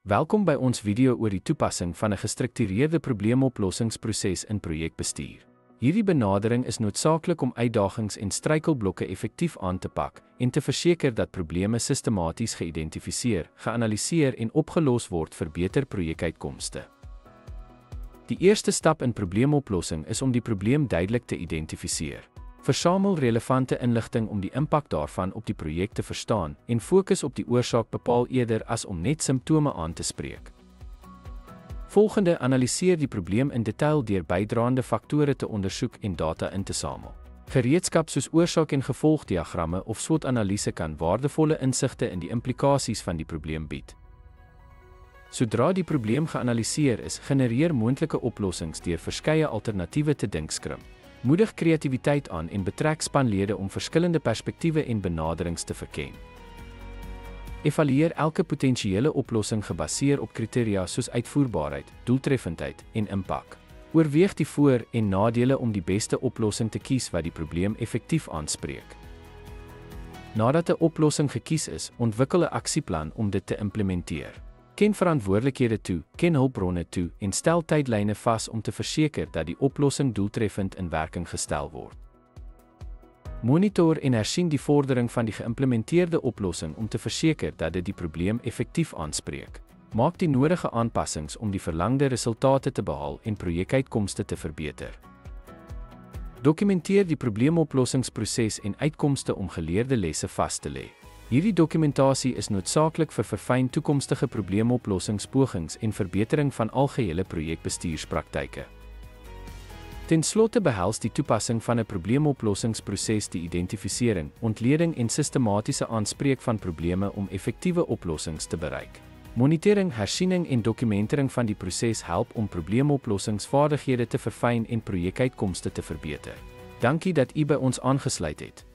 Welkom by ons video oor die toepassing van 'n gestruktureerde probleemoplossingsproses in projekbestuur. Hierdie benadering is noodsaaklik om uitdagings en struikelblokke effektief aan te pak en te verseker dat probleme sistematies geïdentifiseer, geanaliseer en opgelos word vir beter projekuitkomste. Die eerste stap in probleemoplossing is om die probleem duidelik te identifiseer. Versamel relevante inligting om die impak daarvan op die projek te verstaan en fokus op die oorsaak bepaal eerder as om net simptome aan te spreek. Volgende, analiseer die probleem in detail deur bydraende faktore te ondersoek en data in te samel. Gereedskap soos oorsaak en gevolgdiagramme of SWOT-analise kan waardevolle insigte in die implikasies van die probleem bied. Sodra die probleem geanaliseer is, genereer moontlike oplossings deur verskeie alternatiewe te dinkskrim. Moedig kreatiwiteit aan en betrek spanlede om verskillende perspektiewe en benaderings te verken. Evalueer elke potensiële oplossing gebaseer op kriteria soos uitvoerbaarheid, doeltreffendheid en impak. Oorweeg die voor- en nadele om die beste oplossing te kies wat die probleem effektief aanspreek. Nadat 'n oplossing gekies is, ontwikkel 'n aksieplan om dit te implementeer. Ken verantwoordelikhede toe, ken hulpbronne toe en stel tydlyne vas om te verseker dat die oplossing doeltreffend in werking gestel word. Monitor en hersien die vordering van die geïmplementeerde oplossing om te verseker dat dit die probleem effektief aanspreek. Maak die nodige aanpassings om die verlangde resultate te behaal en projekuitkomste te verbeter. Dokumenteer die probleemoplossingsproses en uitkomste om geleerde lesse vas te lê. Hierdie dokumentasie is noodsaaklik vir verfyn toekomstige probleemoplossingspogings en verbetering van algehele projekbestuurspraktyke. Ten slotte behels die toepassing van 'n probleemoplossingsproses die identifisering, ontleding en sistematiese aanspreek van probleme om effektiewe oplossings te bereik. Monitering, hersiening en dokumentering van die proses help om probleemoplossingsvaardighede te verfyn en projekuitkomste te verbeter. Dankie dat u by ons aangesluit het.